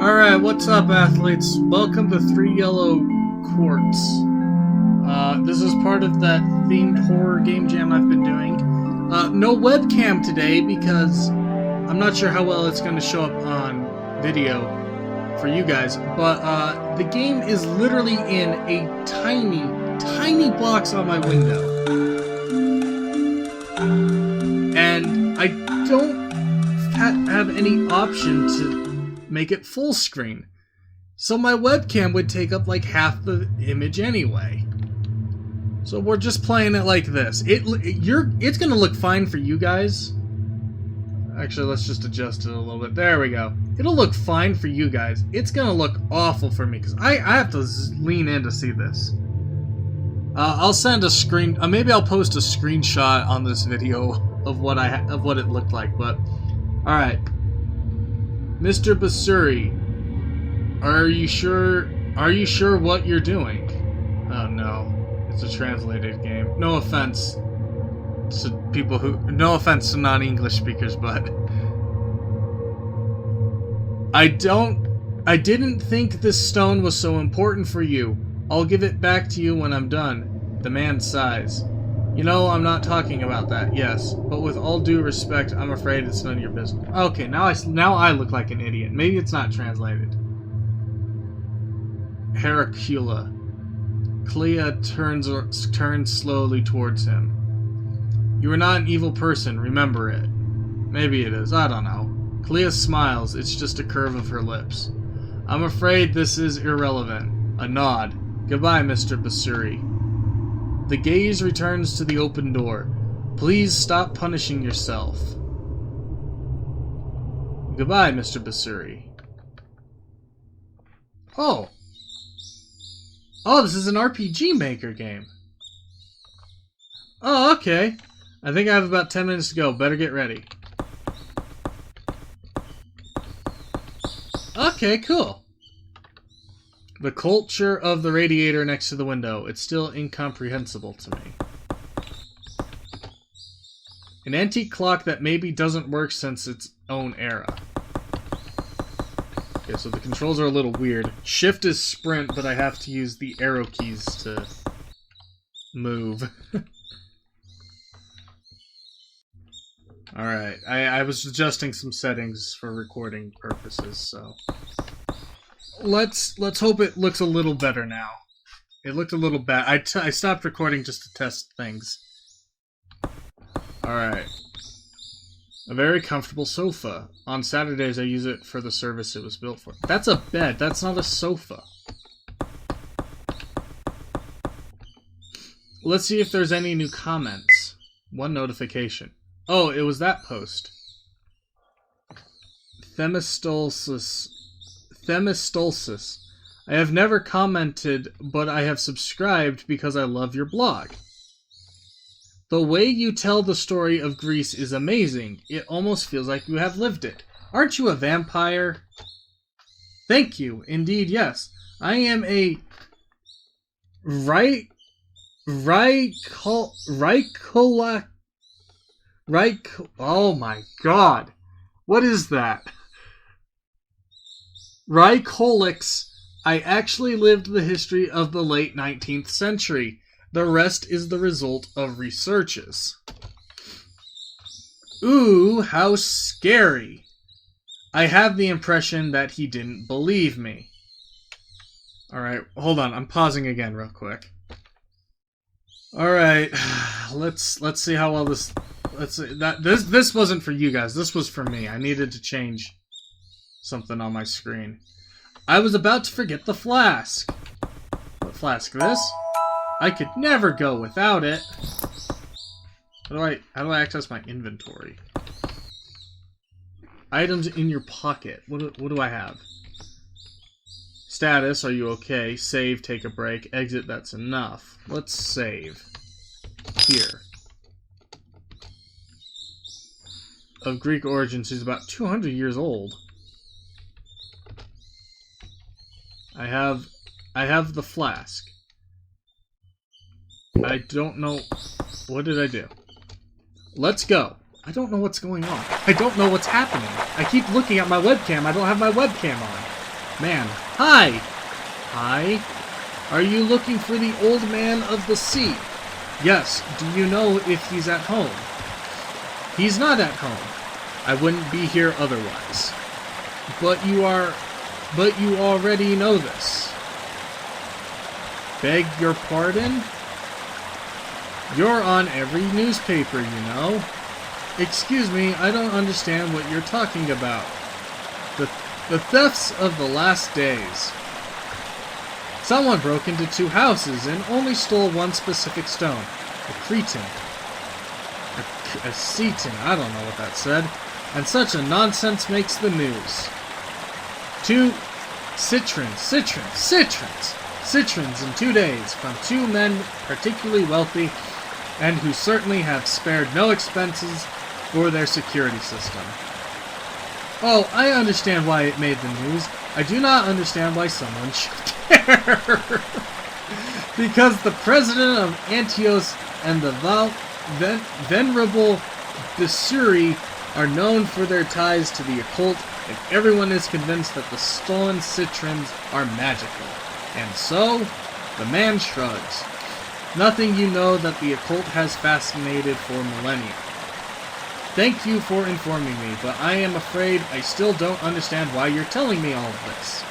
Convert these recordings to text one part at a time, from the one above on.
Alright, what's up, athletes? Welcome to 3 Yellow Quartz. This is part of that themed horror game jam I've been doing. No webcam today because I'm not sure how well it's going to show up on video for you guys, but the game is literally in a tiny, tiny box on my window. And I don't have any option to make it full screen. So my webcam would take up like half the image anyway. So we're just playing it like this. It's gonna look fine for you guys. Actually, let's just adjust it a little bit. There we go. It'll look fine for you guys. It's gonna look awful for me because I have to lean in to see this. I'll send a screen. Maybe I'll post a screenshot on this video of what it looked like. But all right. Mr. Basuri, are you sure what you're doing? Oh no, it's a translated game. No offense to people no offense to non-English speakers, but I didn't think this stone was so important for you. I'll give it back to you when I'm done. The man sighs. You know, I'm not talking about that, yes. But with all due respect, I'm afraid it's none of your business. Okay, now I look like an idiot. Maybe it's not translated. Heracula. Clea turns slowly towards him. You are not an evil person, remember it. Maybe it is, I don't know. Clea smiles, it's just a curve of her lips. I'm afraid this is irrelevant. A nod. Goodbye, Mr. Basuri. The gaze returns to the open door. Please stop punishing yourself. Goodbye, Mr. Basuri. Oh, this is an RPG Maker game. Oh, okay. I think I have about 10 minutes to go. Better get ready. Okay, cool. The culture of the radiator next to the window. It's still incomprehensible to me. An antique clock that maybe doesn't work since its own era. Okay, so the controls are a little weird. Shift is sprint, but I have to use the arrow keys to move. Alright, I was adjusting some settings for recording purposes, so... Let's hope it looks a little better now. It looked a little bad. I stopped recording just to test things. Alright. A very comfortable sofa. On Saturdays I use it for the service it was built for. That's a bed. That's not a sofa. Let's see if there's any new comments. One notification. Oh, it was that post. Themistolsis. I have never commented, but I have subscribed because I love your blog. The way you tell the story of Greece is amazing. It almost feels like you have lived it. Aren't you a vampire? Thank you. Indeed, yes. I am a oh my god. What is that? Rycolix. I actually lived the history of the late 19th century. The rest is the result of researches. Ooh, how scary. I have the impression that he didn't believe me. Alright, hold on. I'm pausing again real quick. Alright, let's see how well this... This wasn't for you guys. This was for me. I needed to change something on my screen. I was about to forget the flask. What flask? This? I could never go without it. How do I access my inventory? Items in your pocket. What do I have? Status, are you okay? Save, take a break. Exit, that's enough. Let's save. Here. Of Greek origin, she's about 200 years old. I have the flask. I don't know... What did I do? Let's go. I don't know what's going on. I don't know what's happening. I keep looking at my webcam. I don't have my webcam on. Man. Hi! Hi? Are you looking for the old man of the sea? Yes. Do you know if he's at home? He's not at home. I wouldn't be here otherwise. But you already know this. Beg your pardon? You're on every newspaper, you know. Excuse me, I don't understand what you're talking about. The thefts of the last days. Someone broke into 2 houses and only stole one specific stone. A cretin. A cetin, I don't know what that said. And such a nonsense makes the news. 2 citrons in 2 days from 2 men particularly wealthy and who certainly have spared no expenses for their security system. Oh, I understand why it made the news. I do not understand why someone should care. Because the president of Antioch and the venerable Besuri are known for their ties to the occult, and everyone is convinced that the stolen citrons are magical. And so, the man shrugs. Nothing you know that the occult has fascinated for millennia. Thank you for informing me, but I am afraid I still don't understand why you're telling me all of this.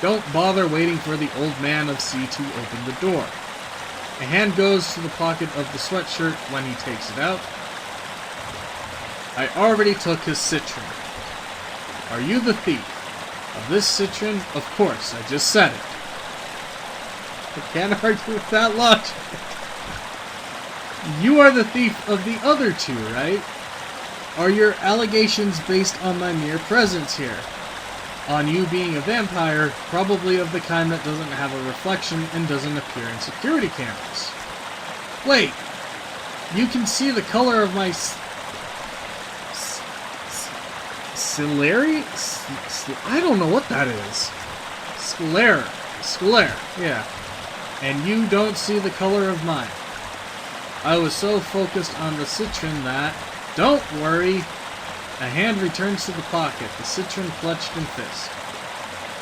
Don't bother waiting for the old man of sea to open the door. A hand goes to the pocket of the sweatshirt when he takes it out. I already took his citron. Are you the thief of this citron? Of course, I just said it. I can't argue with that logic. You are the thief of the other 2, right? Are your allegations based on my mere presence here? On you being a vampire, probably of the kind that doesn't have a reflection and doesn't appear in security cameras. Wait, you can see the color of my I don't know what that is. Sclera, yeah. And you don't see the color of mine. I was so focused on the citron that... Don't worry. A hand returns to the pocket, the citron clutched in fist.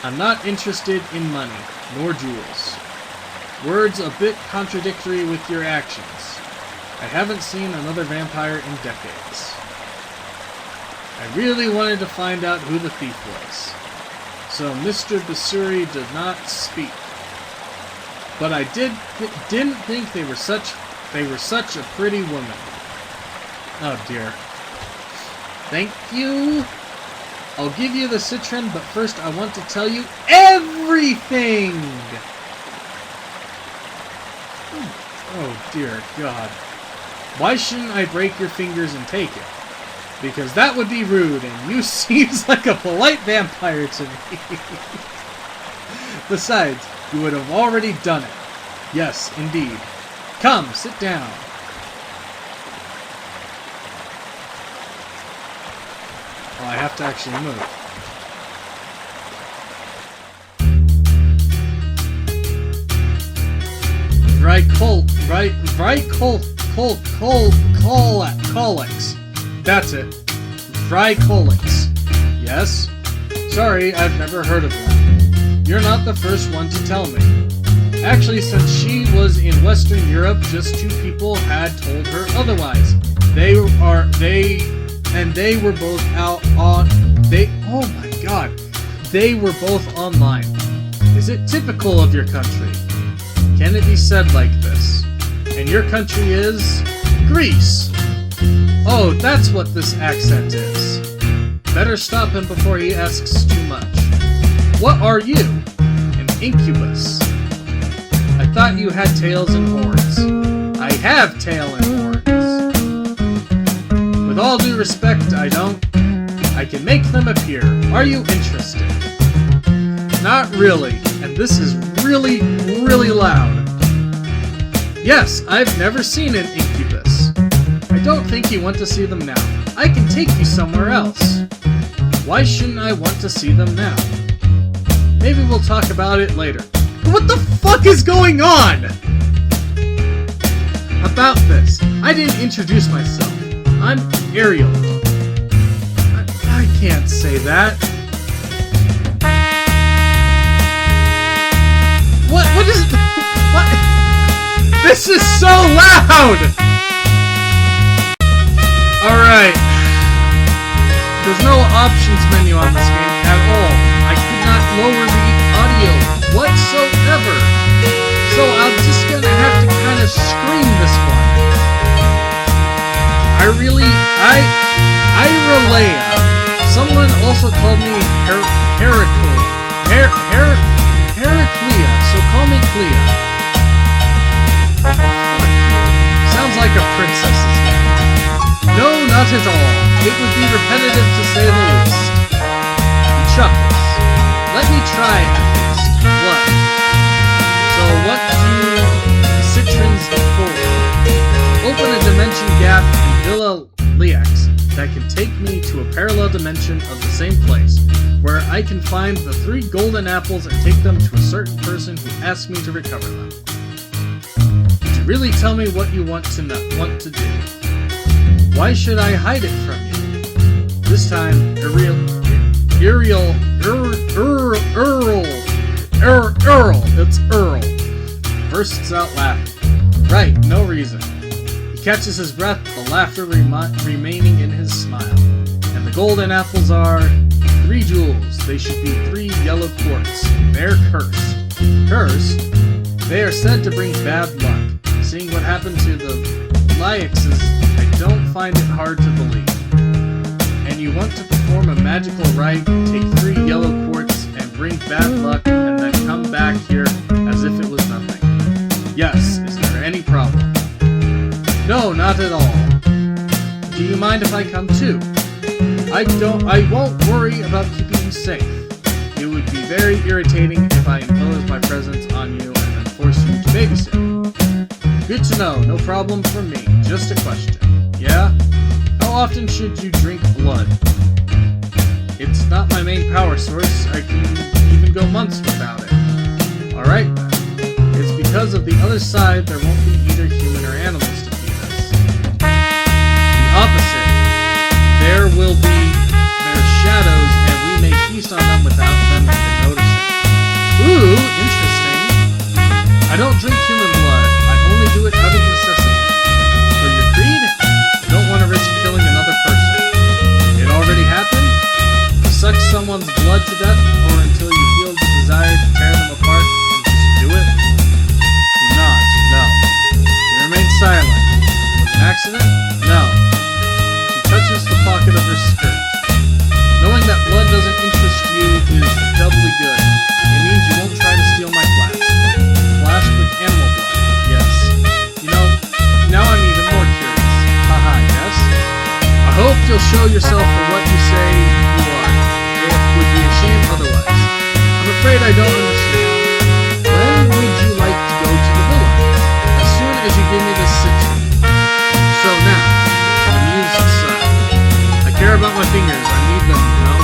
I'm not interested in money, nor jewels. Words a bit contradictory with your actions. I haven't seen another vampire in decades. I really wanted to find out who the thief was. So Mr. Besuri did not speak. But I didn't think they were such a pretty woman. Oh dear. Thank you. I'll give you the citron, but first I want to tell you everything! Oh dear God. Why shouldn't I break your fingers and take it? Because that would be rude, and you seems like a polite vampire to me. Besides, you would have already done it. Yes, indeed. Come, sit down. Oh, I have to actually move. Colics. That's it. Colics. Yes? Sorry, I've never heard of them. You're not the first one to tell me. Actually, since she was in Western Europe, just 2 people had told her otherwise. They were both out on... Oh my god. They were both online. Is it typical of your country? Can it be said like this? And your country is... Greece! Oh, that's what this accent is. Better stop him before he asks too much. What are you? An incubus. I thought you had tails and horns. I have tail and horns. With all due respect, I don't. I can make them appear. Are you interested? Not really, and this is really, really loud. Yes, I've never seen an incubus. I don't think you want to see them now. I can take you somewhere else. Why shouldn't I want to see them now? Maybe we'll talk about it later. What the fuck is going on? About this, I didn't introduce myself. I'm Ariel. I can't say that. This is so loud! Alright. There's no options menu on this game at all. I could not lower the audio whatsoever. So I'm just gonna have to kind of scream this one. Irelea. Someone also called me Heraclea, so call me Clea. Sounds like a princess's name. No, not at all. It would be repetitive to say the least. He chuckles. Let me try at least. What? So what do citrons for? Open a dimension gap in Villa Leax that can take me to a parallel dimension of the same place, where I can find the 3 golden apples and take them to a certain person who asks me to recover them. Did you really tell me what you want to do? Why should I hide it from you? This time, it's Earl. Bursts out laughing. Right, no reason. He catches his breath, the laughter remaining in his smile. And the golden apples are 3 jewels. They should be 3 yellow quartz. They're cursed. Cursed? They are said to bring bad luck. Seeing what happened to the Liaxes, I don't find it hard to believe. And you want to perform a magical rite, take 3 yellow quartz, and bring bad luck, and then come back here as if it was nothing. Yes, is there any problem? No, not at all. Do you mind if I come too? I won't worry about keeping you safe. It would be very irritating if I imposed my presence on you and then forced you to babysit. Good to know, no problem for me. Just a question. Yeah? How often should you drink blood? It's not my main power source. I can even go months without it. Alright then. It's because of the other side there won't be either human or animals to feed us. The opposite. There will be their shadows and we may feast on them without them even noticing. Ooh, interesting. I don't drink human blood. I only do it out of necessity. For your greed, I don't want to risk killing another person. It already happened? To suck someone's blood to death, or until you feel the desire to tear them apart and just do it? Do not, no. You remain silent. Was it an accident? No. She touches the pocket of her skirt. Knowing that blood doesn't interest you is doubly good. It means you won't try to steal my flask. Flask with animal blood. Yes. You know, now I'm even more curious. Haha, yes? I hope you'll show yourself for what you say you are. It would be a shame otherwise. I'm afraid I don't understand. When would you like to go to the villa? As soon as you give me this citron. So now, amused son. I care about my fingers. I need them, you know?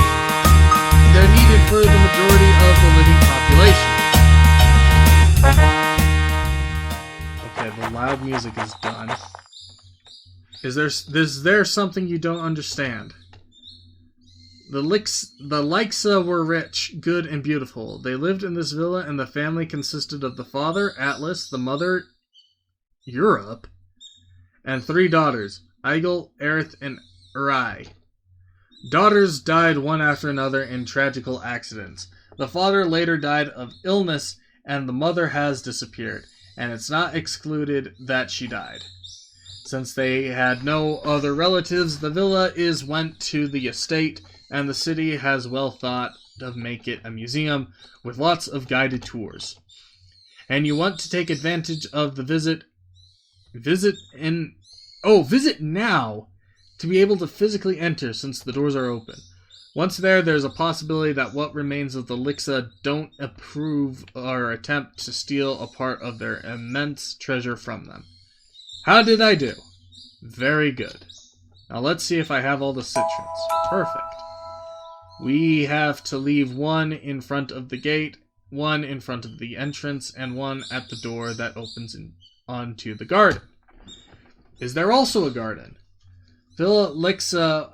They're needed for the majority of the living population. Okay, the loud music is done. Is there something you don't understand? The Lixa were rich, good, and beautiful. They lived in this villa, and the family consisted of the father, Atlas, the mother, Europe, and 3 daughters, Eigel, Aerith, and Uri. Daughters died one after another in tragical accidents. The father later died of illness, and the mother has disappeared, and it's not excluded that she died. Since they had no other relatives, the villa went to the estate, and the city has well thought of make it a museum with lots of guided tours. And you want to take advantage of the visit now to be able to physically enter since the doors are open. Once there's a possibility that what remains of the Lixa don't approve or attempt to steal a part of their immense treasure from them. How did I do? Very good. Now let's see if I have all the citrons. Perfect. We have to leave 1 in front of the gate, 1 in front of the entrance, and 1 at the door that opens onto the garden. Is there also a garden? Villa Lixa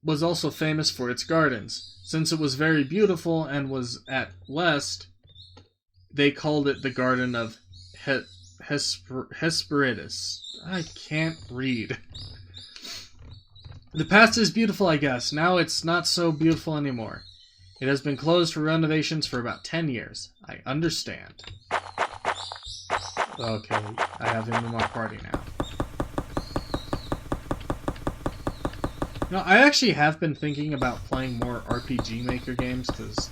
was also famous for its gardens. Since it was very beautiful and was at west, they called it the Garden of Hesperides. I can't read. The past is beautiful, I guess. Now it's not so beautiful anymore. It has been closed for renovations for about 10 years. I understand. Okay, I have him in my party now. No, I actually have been thinking about playing more RPG Maker games, because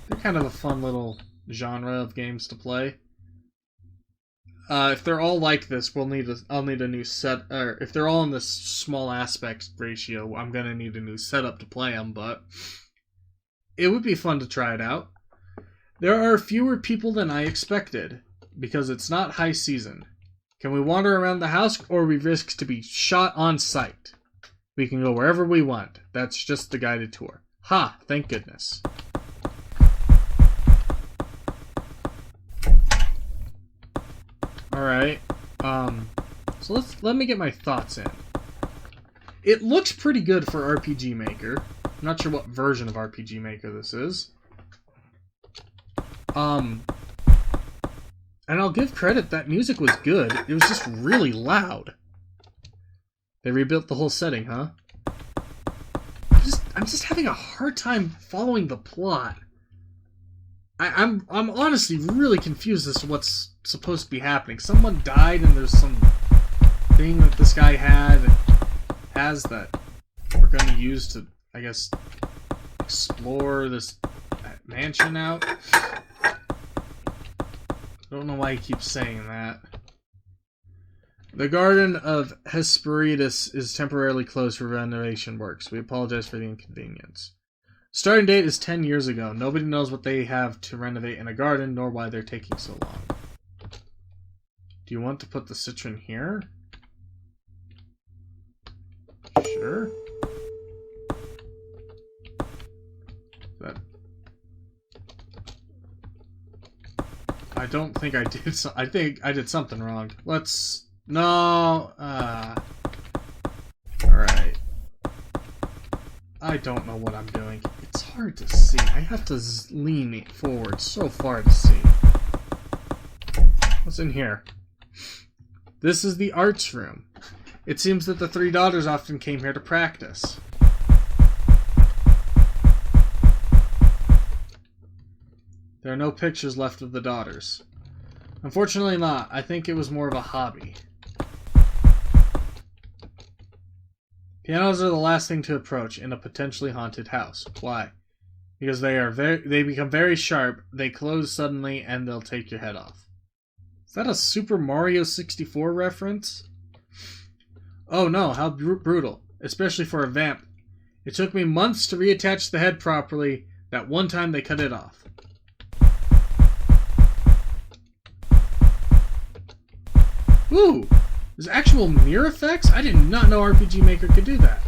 they're kind of a fun little genre of games to play. If they're all like this, I'll need a new set. Or if they're all in this small aspect ratio, I'm gonna need a new setup to play them. But it would be fun to try it out. There are fewer people than I expected because it's not high season. Can we wander around the house, or we risk to be shot on sight? We can go wherever we want. That's just the guided tour. Ha! Thank goodness. Alright, so let me get my thoughts in. It looks pretty good for RPG Maker. I'm not sure what version of RPG Maker this is. And I'll give credit, that music was good. It was just really loud. They rebuilt the whole setting, huh? I'm just having a hard time following the plot. I'm honestly really confused as to what's supposed to be happening. Someone died and there's some thing that this guy has that we're going to use to, I guess, explore this mansion out. I don't know why he keeps saying that. The Garden of Hesperides is temporarily closed for renovation works. We apologize for the inconvenience. Starting date is 10 years ago. Nobody knows what they have to renovate in a garden, nor why they're taking so long. Do you want to put the citron here? Sure. That... I don't think I did so... I think I did something wrong. Let's... No... Alright. I don't know what I'm doing. It's hard to see. I have to lean it forward so far to see. What's in here? This is the arts room. It seems that the three daughters often came here to practice. There are no pictures left of the daughters. Unfortunately not. I think it was more of a hobby. Pianos are the last thing to approach in a potentially haunted house. Why? Because they become very sharp, they close suddenly, and they'll take your head off. Is that a Super Mario 64 reference? Oh no, how brutal. Especially for a vamp. It took me months to reattach the head properly. That one time they cut it off. Ooh! There's actual mirror effects? I did not know RPG Maker could do that.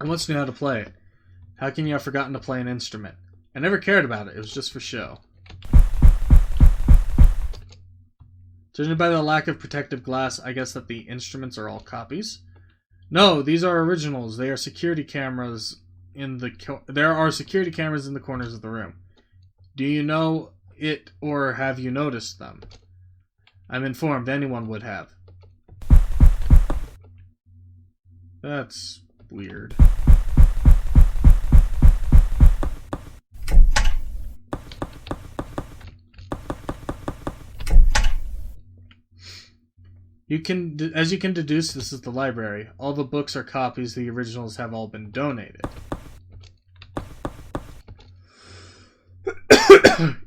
I once knew how to play it. How can you have forgotten to play an instrument? I never cared about it. It was just for show. Judging by the lack of protective glass, I guess that the instruments are all copies. No, these are originals. They are security cameras in the... There are security cameras in the corners of the room. Do you know it, or have you noticed them? I'm informed anyone would have. That's weird. As you can deduce, this is the library. All the books are copies. The originals have all been donated.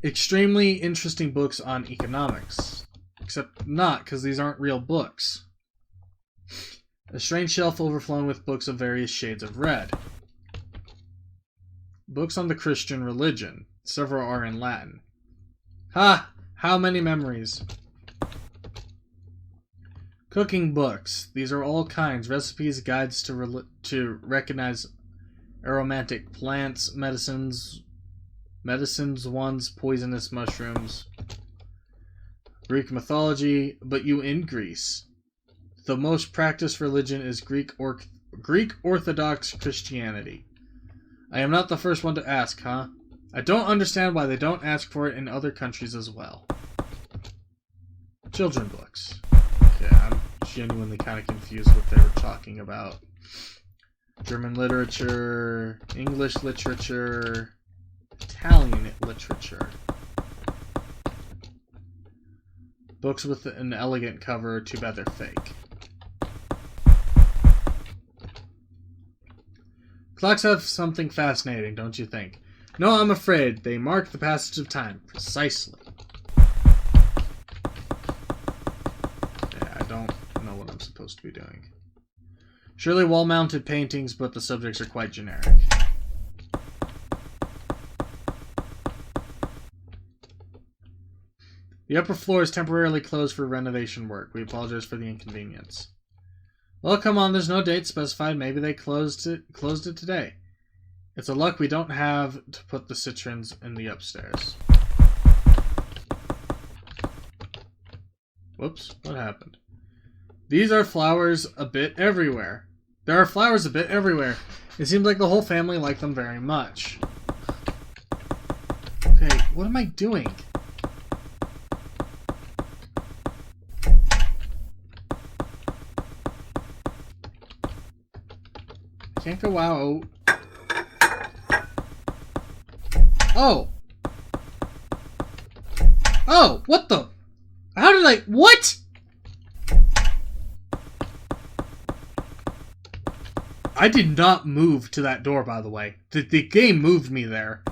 Extremely interesting books on economics. Except not, because these aren't real books. A strange shelf overflowing with books of various shades of red. Books on the Christian religion. Several are in Latin. Ha! How many memories. Cooking books. These are all kinds. Recipes, guides to recognize aromatic plants, medicines, ones, poisonous mushrooms. Greek mythology, but you in Greece. The most practiced religion is Greek Orthodox Christianity. I am not the first one to ask, huh? I don't understand why they don't ask for it in other countries as well. Children books. Okay, I'm genuinely kind of confused what they were talking about. German literature, English literature, Italian literature. Books with an elegant cover, too bad they're fake. Clocks have something fascinating, don't you think? No, I'm afraid. They mark the passage of time. Precisely. Yeah, I don't know what I'm supposed to be doing. Surely wall-mounted paintings, but the subjects are quite generic. The upper floor is temporarily closed for renovation work. We apologize for the inconvenience. Well, come on, there's no date specified. Maybe they closed it today. It's a luck we don't have to put the citrons in the upstairs. Whoops, what happened? These are flowers a bit everywhere. There are flowers a bit everywhere. It seems like the whole family liked them very much. Okay, what am I doing? Can't go out. Oh! Oh, what the? How did I... What?! I did not move to that door, by the way. The game moved me there.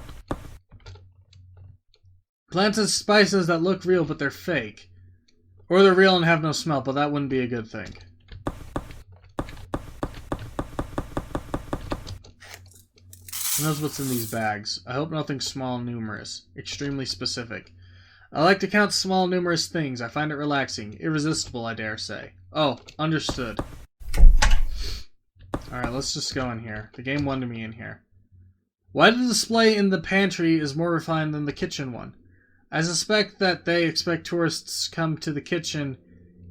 Plants and spices that look real, but they're fake. Or they're real and have no smell, but that wouldn't be a good thing. Who knows what's in these bags? I hope nothing small and numerous. Extremely specific. I like to count small, numerous things. I find it relaxing. Irresistible, I dare say. Oh, understood. Alright, let's just go in here. The game wanted me in here. Why the display in the pantry is more refined than the kitchen one? I suspect that they expect tourists come to the kitchen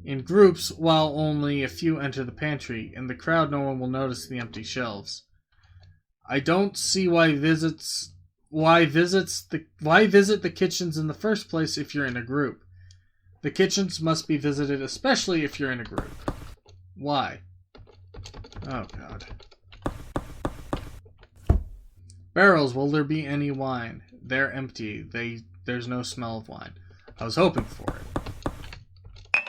in groups while only a few enter the pantry. In the crowd, no one will notice the empty shelves. I don't see why visit the kitchens in the first place if you're in a group. The kitchens must be visited especially if you're in a group. Why? Oh god. Barrels, will there be any wine? They're empty. There's no smell of wine. I was hoping for it.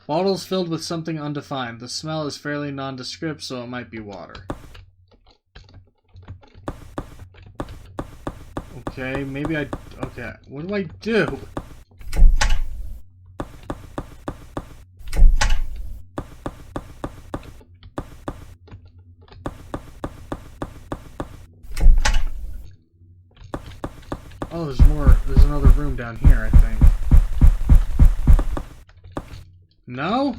Bottles filled with something undefined. The smell is fairly nondescript, so it might be water. Okay, maybe okay, what do I do? Oh, there's another room down here, I think. No?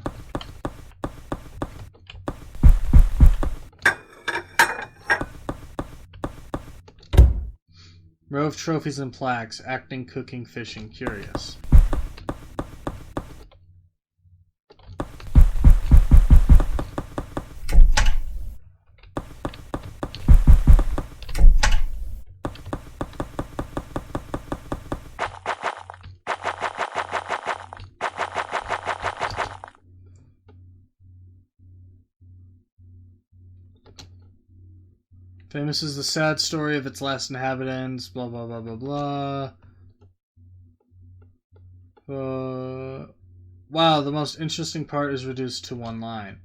Row of trophies and plaques. Acting, cooking, fishing. Curious. Famous is the sad story of its last inhabitants, blah blah blah blah blah. Wow, the most interesting part is reduced to one line.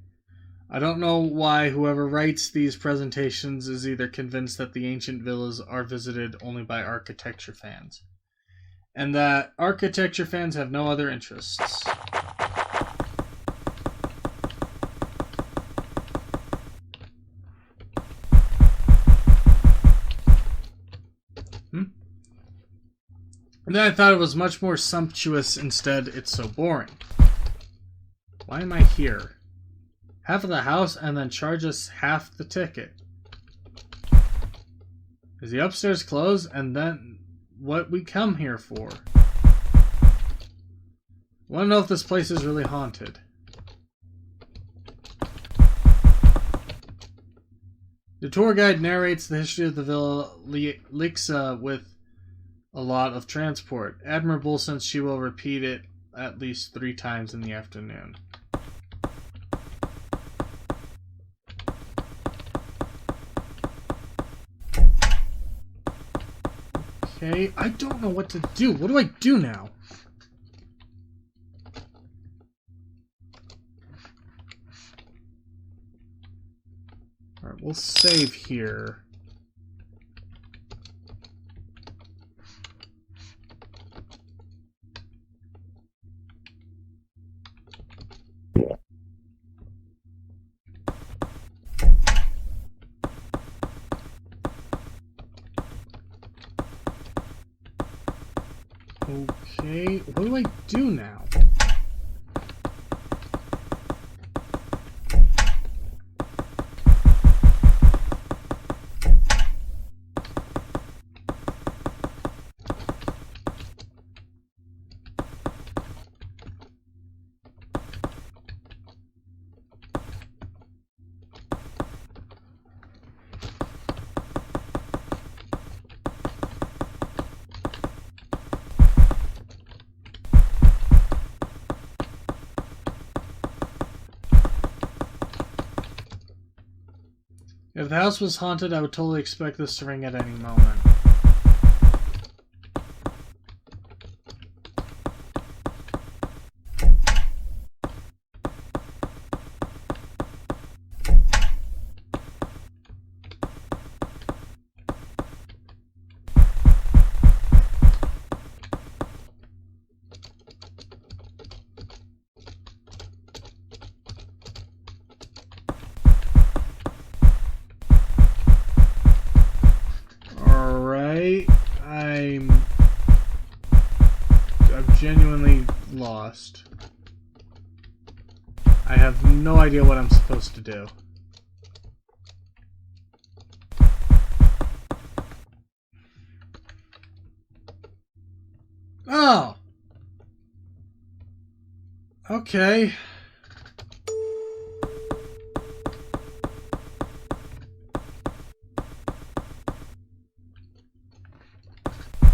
I don't know why whoever writes these presentations is either convinced that the ancient villas are visited only by architecture fans, and that architecture fans have no other interests. And then I thought it was much more sumptuous. Instead, it's so boring. Why am I here? Half of the house and then charge us half the ticket. Is the upstairs closed? And then what we come here for? I want to know if this place is really haunted. The tour guide narrates the history of the Villa Lixa with a lot of transport. Admirable, since she will repeat it at least 3 times in the afternoon. Okay, I don't know what to do. What do I do now? Alright, we'll save here. Okay, what do I do now? If the house was haunted, I would totally expect this to ring at any moment. I'm genuinely lost. I have no idea what I'm supposed to do. Oh! Okay.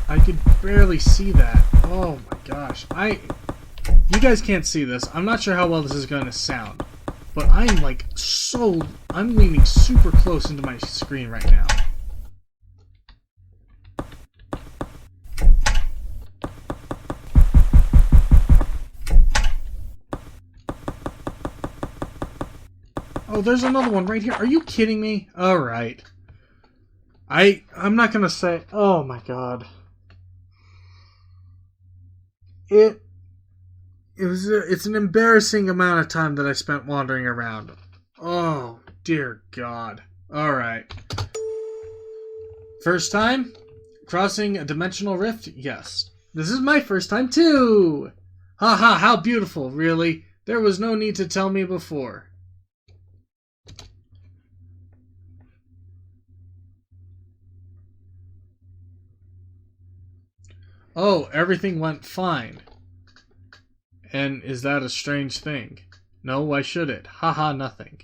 I can barely see that. Oh my gosh. You guys can't see this. I'm not sure how well this is going to sound. But I'm like I'm leaning super close into my screen right now. Oh, there's another one right here. Are you kidding me? Alright. I'm not going to say... Oh my god. It's an embarrassing amount of time that I spent wandering around. Oh, dear God. Alright. First time? Crossing a dimensional rift? Yes. This is my first time too! Haha, how beautiful, really. There was no need to tell me before. Oh, everything went fine. And is that a strange thing? No, why should it? Haha, nothing.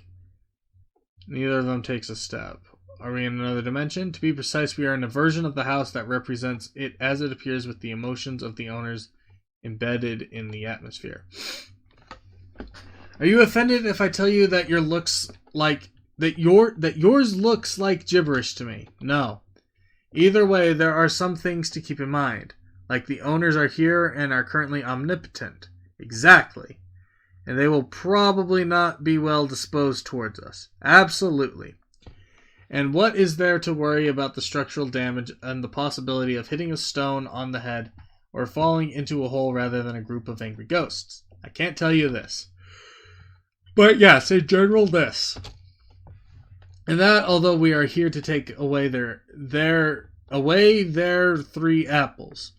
Neither of them takes a step. Are we in another dimension? To be precise, we are in a version of the house that represents it as it appears with the emotions of the owners embedded in the atmosphere. Are you offended if I tell you that yours looks like gibberish to me? No. Either way, there are some things to keep in mind. Like the owners are here and are currently omnipotent. Exactly. And they will probably not be well disposed towards us. Absolutely. And what is there to worry about the structural damage and the possibility of hitting a stone on the head or falling into a hole rather than a group of angry ghosts? I can't tell you this. But yes, in general, this. And that, although we are here to take away their 3 apples.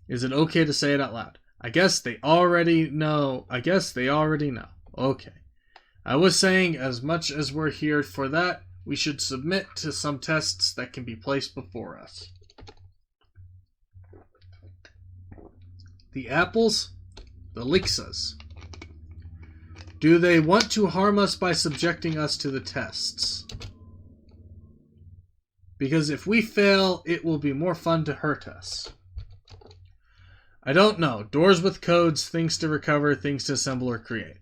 Is it okay to say it out loud? I guess they already know. Okay. I was saying, as much as we're here for that, we should submit to some tests that can be placed before us. The apples? The Lixas. Do they want to harm us by subjecting us to the tests? Because if we fail, it will be more fun to hurt us. I don't know. Doors with codes, things to recover, things to assemble or create.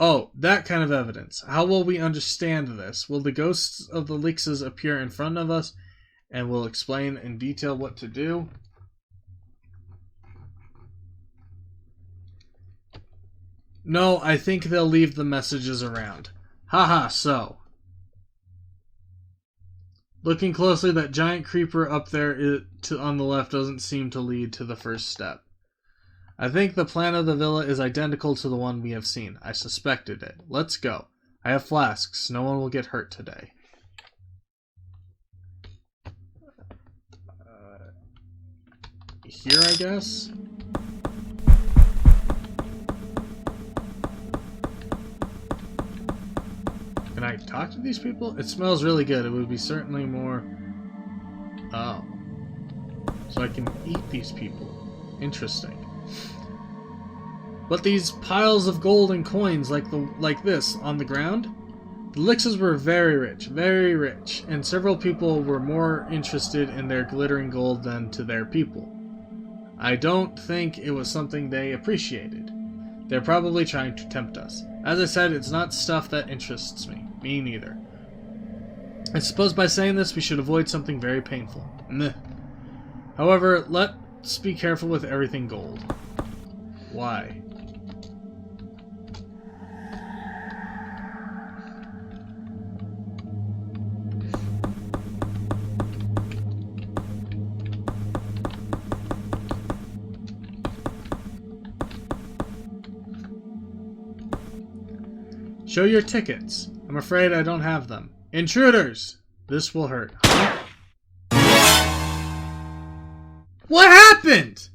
Oh, that kind of evidence. How will we understand this? Will the ghosts of the Lixas appear in front of us and will explain in detail what to do? No, I think they'll leave the messages around. Haha, so. Looking closely, that giant creeper up there on the left doesn't seem to lead to the first step. I think the plan of the villa is identical to the one we have seen. I suspected it. Let's go. I have flasks. No one will get hurt today. Here, I guess? Can I talk to these people? It smells really good. It would be certainly more... Oh. So I can eat these people. Interesting. But these piles of gold and coins like this on the ground? The Lixas were very rich, and several people were more interested in their glittering gold than to their people. I don't think it was something they appreciated. They're probably trying to tempt us. As I said, it's not stuff that interests me. Me neither. I suppose by saying this, we should avoid something very painful. Meh. However, let's be careful with everything gold. Why? Show your tickets. I'm afraid I don't have them. Intruders! This will hurt. What happened?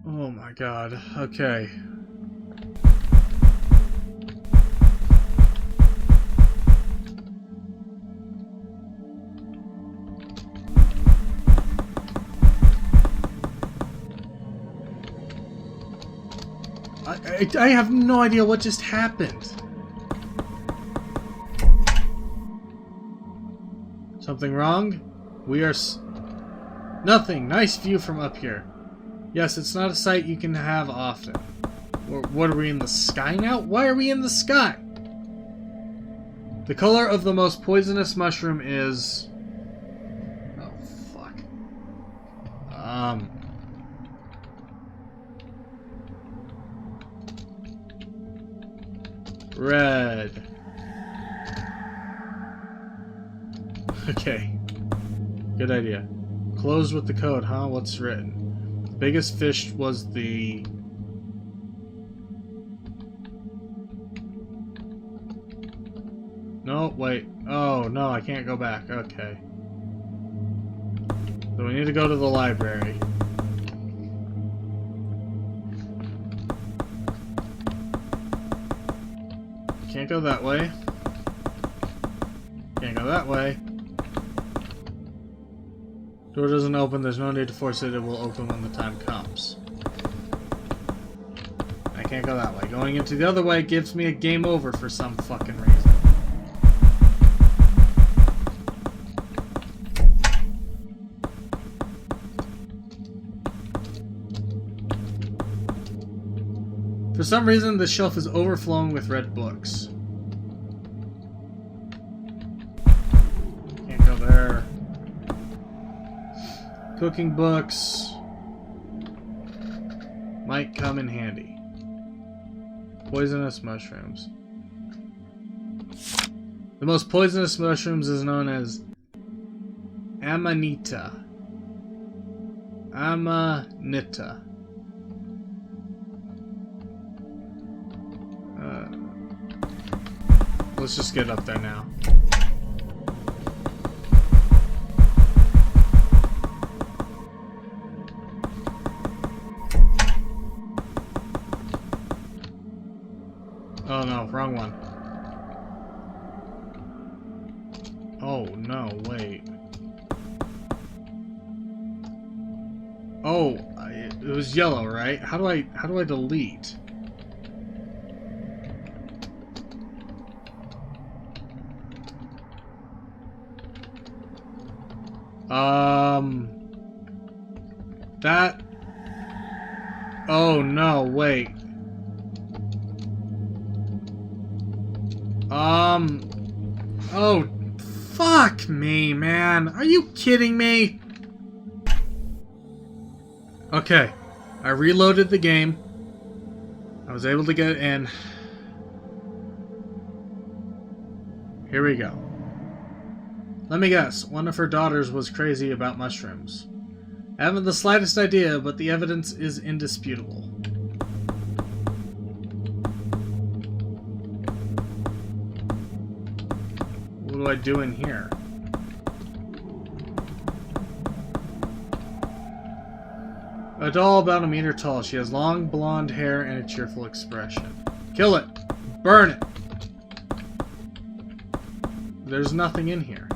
Oh my god. Okay. I have no idea what just happened. Something wrong? We are nothing. Nice view from up here. Yes, it's not a sight you can have often. What are we in the sky now? Why are we in the sky? The color of the most poisonous mushroom is... Oh, fuck. Red. Okay. Good idea. Closed with the code, huh? What's written? The biggest fish was the... No, wait. Oh, no, I can't go back. Okay. So we need to go to the library. Can't go that way. Can't go that way. Door doesn't open, there's no need to force it, it will open when the time comes. I can't go that way. Going into the other way gives me a game over for some fucking reason. For some reason, the shelf is overflowing with red books. Can't go there. Cooking books might come in handy. Poisonous mushrooms. The most poisonous mushrooms is known as Amanita. Amanita. Let's just get up there now. Oh no, wrong one. Oh no, wait. Oh, it was yellow, right? How do I delete? That... Oh, no, wait. Oh, fuck me, man. Are you kidding me? Okay. I reloaded the game. I was able to get in. Here we go. Let me guess. One of her daughters was crazy about mushrooms. I haven't the slightest idea, but the evidence is indisputable. What do I do in here? A doll about a meter tall. She has long blonde hair and a cheerful expression. Kill it! Burn it! There's nothing in here.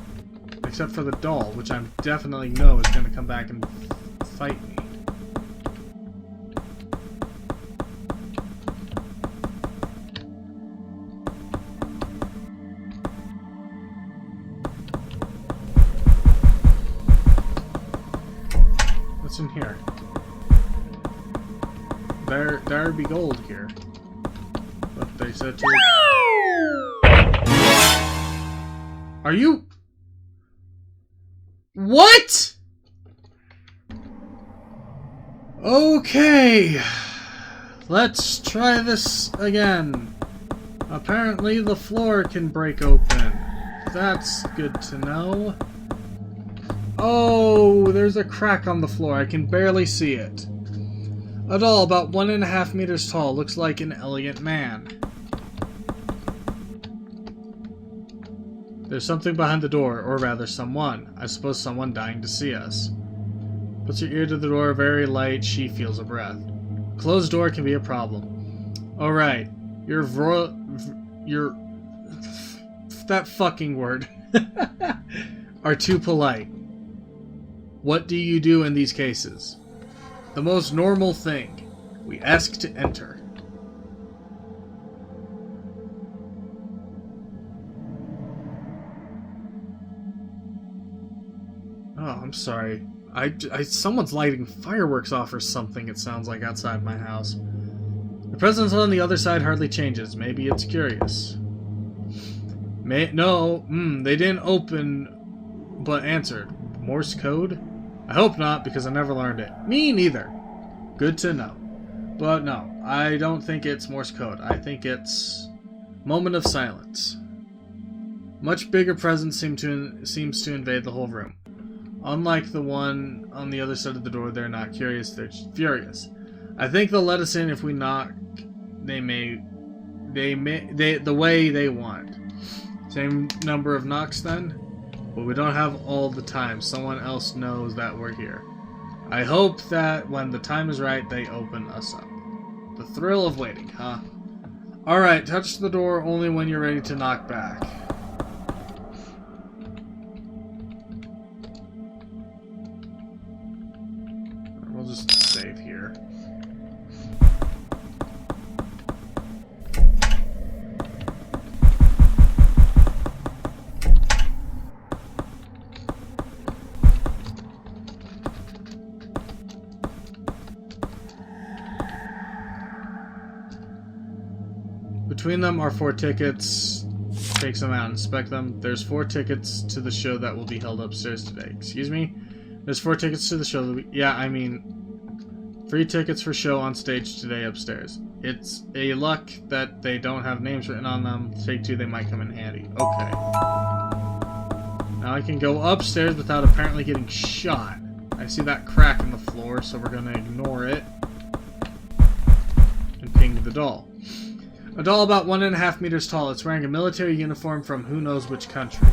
Except for the doll, which I definitely know is going to come back and fight me. What's in here? There'd be gold here. But they said to... Are you... What? Okay. Let's try this again. Apparently the floor can break open. That's good to know. Oh, there's a crack on the floor. I can barely see it. A doll about 1.5 meters tall looks like an elegant man. There's something behind the door, or rather someone. I suppose someone dying to see us. Puts her ear to the door, very light, she feels a breath. Closed door can be a problem. Alright, that fucking word. Are too polite. What do you do in these cases? The most normal thing. We ask to enter. Oh, I'm sorry. Someone's lighting fireworks off or something, it sounds like, outside my house. The presence on the other side hardly changes. Maybe it's curious. No, they didn't open, but answered. Morse code? I hope not, because I never learned it. Me neither. Good to know. But no, I don't think it's Morse code. I think it's moment of silence. Much bigger presence seems to invade the whole room. Unlike the one on the other side of the door, they're not curious, they're furious. I think they'll let us in if we knock. The way they want. Same number of knocks then? But we don't have all the time. Someone else knows that we're here. I hope that when the time is right, they open us up. The thrill of waiting, huh? Alright, touch the door only when you're ready to knock back. We'll just save here. Between them are 4 tickets. Takes them out and inspect them. There's 4 tickets to the show that will be held upstairs today. Excuse me? There's 4 tickets to the show that yeah, I mean... 3 tickets for show on stage today upstairs. It's a luck that they don't have names written on them. Take 2, they might come in handy. Okay. Now I can go upstairs without apparently getting shot. I see that crack in the floor, so we're gonna ignore it. And ping the doll. A doll about 1.5 meters tall. It's wearing a military uniform from who knows which country.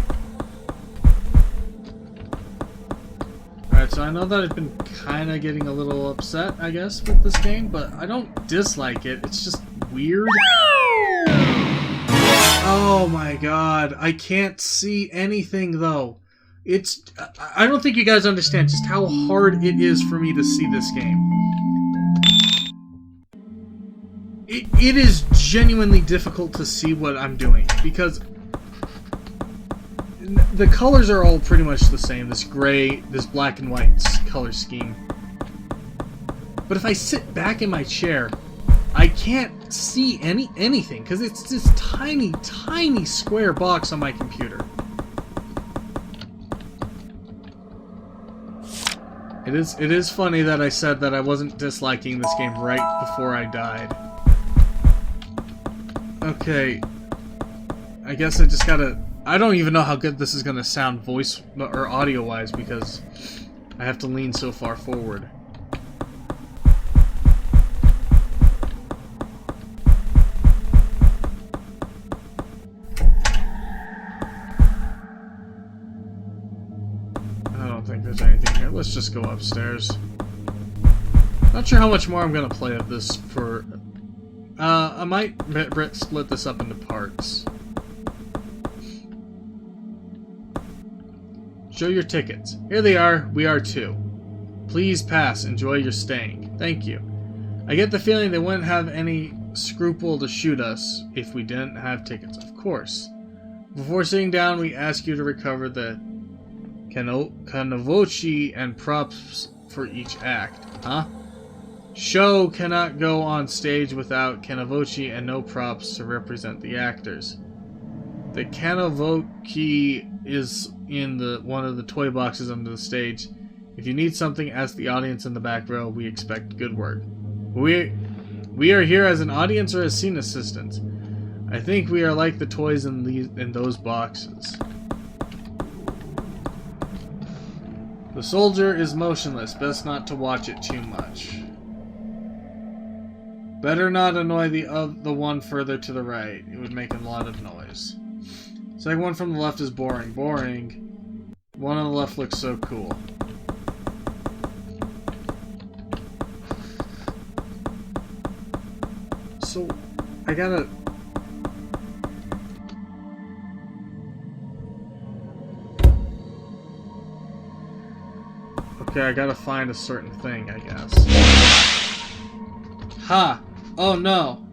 Alright, so I know that I've been kind of getting a little upset, I guess, with this game, but I don't dislike it. It's just weird. Oh my god. I can't see anything, though. It's... I don't think you guys understand just how hard it is for me to see this game. It is genuinely difficult to see what I'm doing, because the colors are all pretty much the same. This gray, this black and white color scheme. But if I sit back in my chair, I can't see anything because it's this tiny, tiny square box on my computer. It is funny that I said that I wasn't disliking this game right before I died. Okay. I guess I just gotta... I don't even know how good this is gonna sound voice or audio-wise because I have to lean so far forward. I don't think there's anything here. Let's just go upstairs. Not sure how much more I'm gonna play of this for... I might split this up into parts. Show your tickets. Here they are. We are too. Please pass. Enjoy your staying. Thank you. I get the feeling they wouldn't have any scruple to shoot us if we didn't have tickets. Of course. Before sitting down, we ask you to recover the kanavochi and props for each act. Huh? Show cannot go on stage without kanavochi and no props to represent the actors. The kanavochi is in one of the toy boxes under the stage. If you need something, ask the audience in the back row. We expect good work. We are here as an audience or as scene assistants. I think we are like the toys in those boxes. The soldier is motionless. Best not to watch it too much. Better not annoy the one further to the right. It would make a lot of noise. Second one from the left is boring. Boring. One on the left looks so cool. So, I gotta... Okay, I gotta find a certain thing, I guess. Ha! Oh no!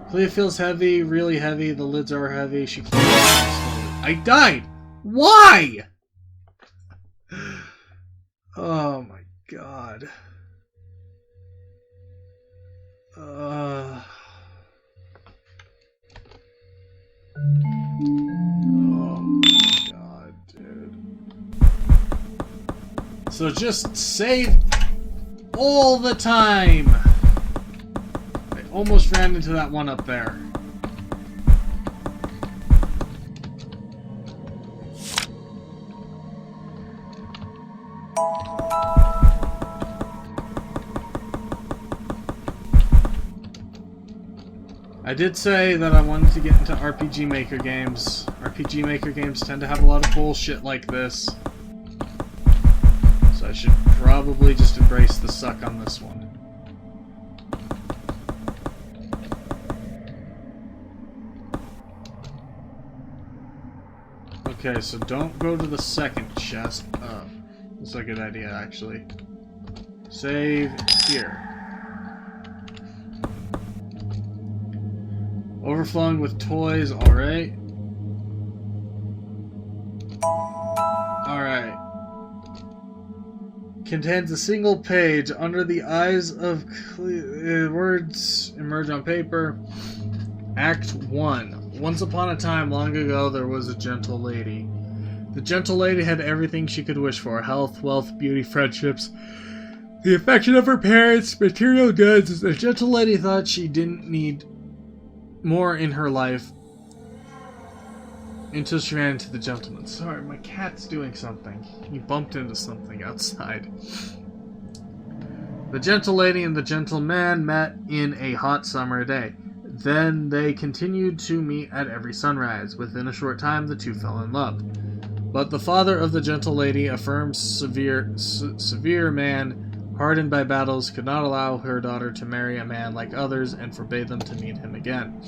Clea feels heavy, really heavy. The lids are heavy. She can't slowly. I died! Why? Oh my god. Oh my god, dude. So just save all the time! I almost ran into that one up there. I did say that I wanted to get into RPG Maker games. RPG Maker games tend to have a lot of bullshit like this. So I should probably just embrace the suck on this one. Okay, so don't go to the second chest. Oh, that's a good idea, actually. Save here. Overflowing with toys, alright. Alright. Contains a single page. Under the eyes of words emerge on paper. Act 1. Once upon a time, long ago, there was a gentle lady. The gentle lady had everything she could wish for. Health, wealth, beauty, friendships, the affection of her parents, material goods. The gentle lady thought she didn't need more in her life until she ran into the gentleman. Sorry, my cat's doing something. He bumped into something outside. The gentle lady and the gentleman met in a hot summer day. Then they continued to meet at every sunrise. Within a short time, the two fell in love. But the father of the gentle lady, a firm, severe man, hardened by battles, could not allow her daughter to marry a man like others and forbade them to meet him again.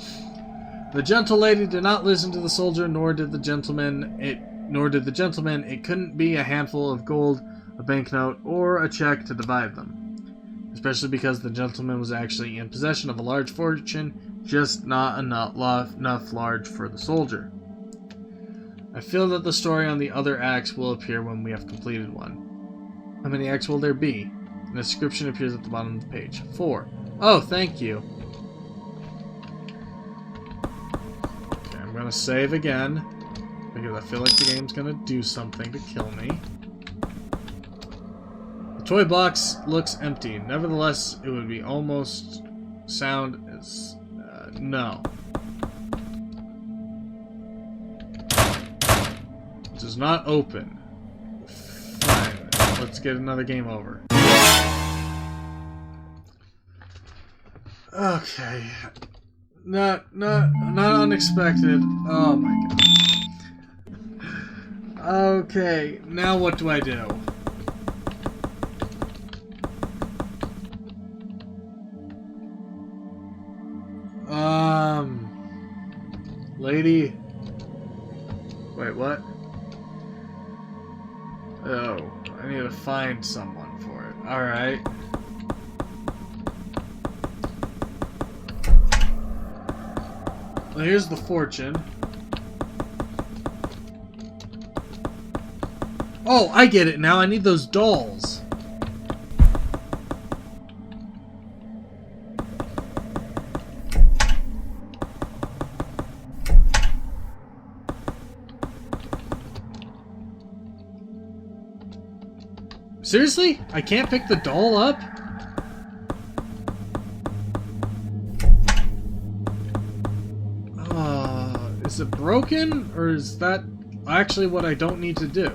The gentle lady did not listen to the soldier, nor did the gentleman. It couldn't be a handful of gold, a banknote, or a check to divide them. Especially because the gentleman was actually in possession of a large fortune, just not enough large for the soldier. I feel that the story on the other acts will appear when we have completed one. How many acts will there be? The description appears at the bottom of the page. 4. Oh, thank you. Okay, I'm gonna save again, because I feel like the game's gonna do something to kill me. The toy box looks empty. Nevertheless, it would be almost sound as... no. It does not open. Fine. Let's get another game over. Okay. Not unexpected. Oh my god. Okay, now what do I do? Lady. Wait, what? Oh, I need to find someone for it. Alright. Well, here's the fortune. Oh, I get it now. I need those dolls. Seriously? I can't pick the doll up? Is it broken? Or is that actually what I don't need to do?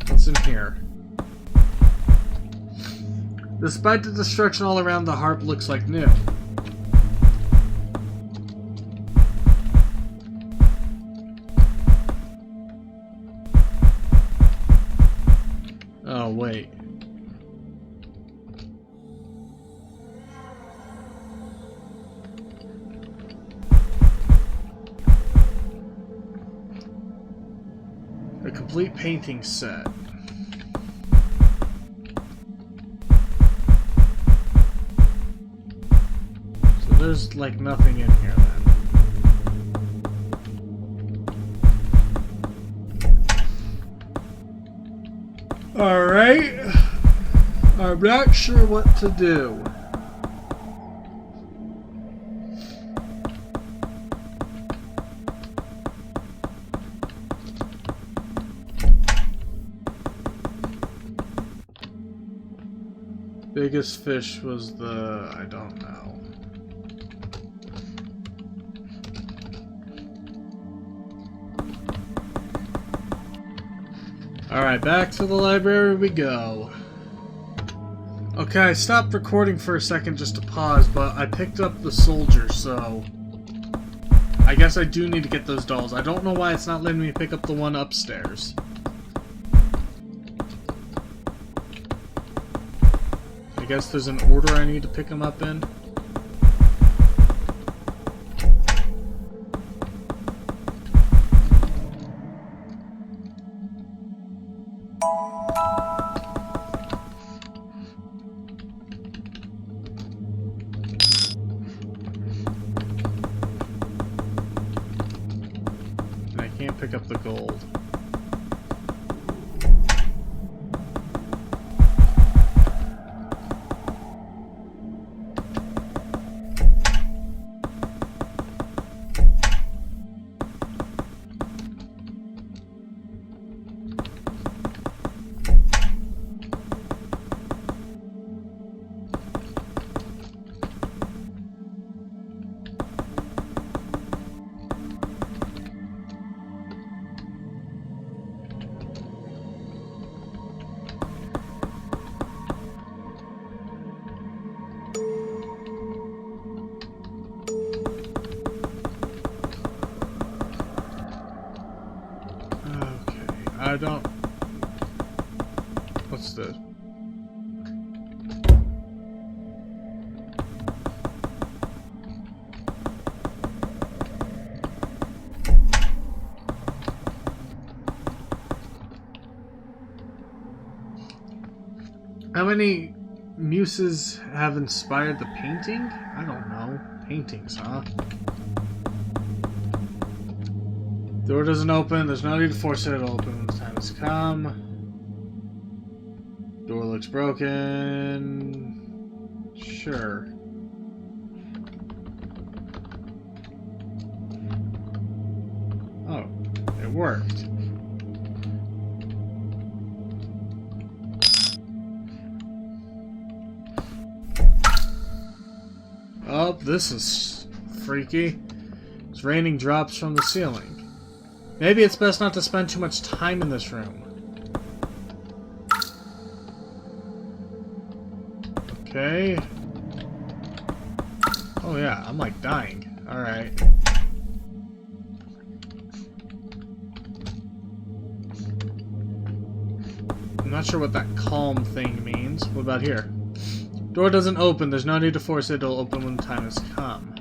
What's in here? Despite the destruction all around, the harp looks like new. Oh, wait. A complete painting set. So there's like nothing in here then. Alright. I'm not sure what to do. Biggest fish was the... I don't know. Alright, back to the library we go. Okay, I stopped recording for a second just to pause, but I picked up the soldier, so... I guess I do need to get those dolls. I don't know why it's not letting me pick up the one upstairs. I guess there's an order I need to pick them up in. And I can't pick up the gold. I don't... What's this? How many muses have inspired the painting? I don't know. Paintings, huh? Door doesn't open. There's no need to force it to open when the time has come. Door looks broken. Sure. Oh, it worked. Oh, this is freaky. It's raining drops from the ceiling. Maybe it's best not to spend too much time in this room. Okay. Oh yeah, I'm like dying. Alright. I'm not sure what that calm thing means. What about here? Door doesn't open. There's no need to force it. It'll open when the time has come.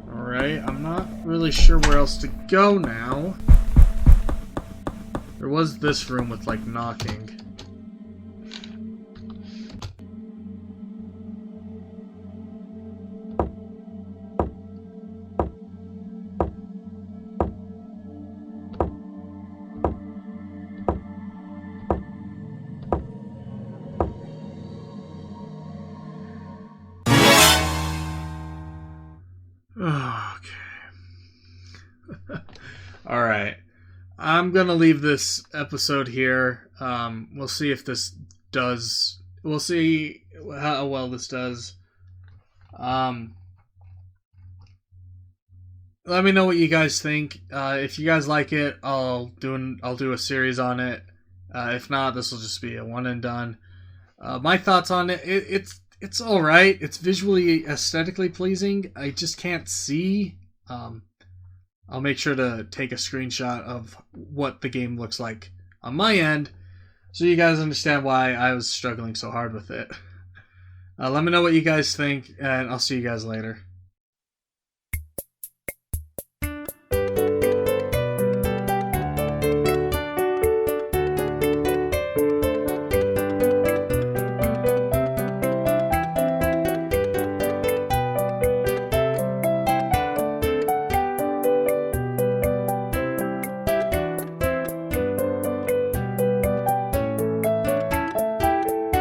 Alright, I'm not really sure where else to go now. There was this room with, like, knocking. Okay. Alright. I'm gonna leave this episode here. We'll see if this does... We'll see how well this does. Let me know what you guys think. If you guys like it, I'll do a series on it. If not, this will just be a one and done. My thoughts on it, it's alright. It's visually, aesthetically pleasing. I just can't see. I'll make sure to take a screenshot of what the game looks like on my end, so you guys understand why I was struggling so hard with it. Let me know what you guys think, and I'll see you guys later.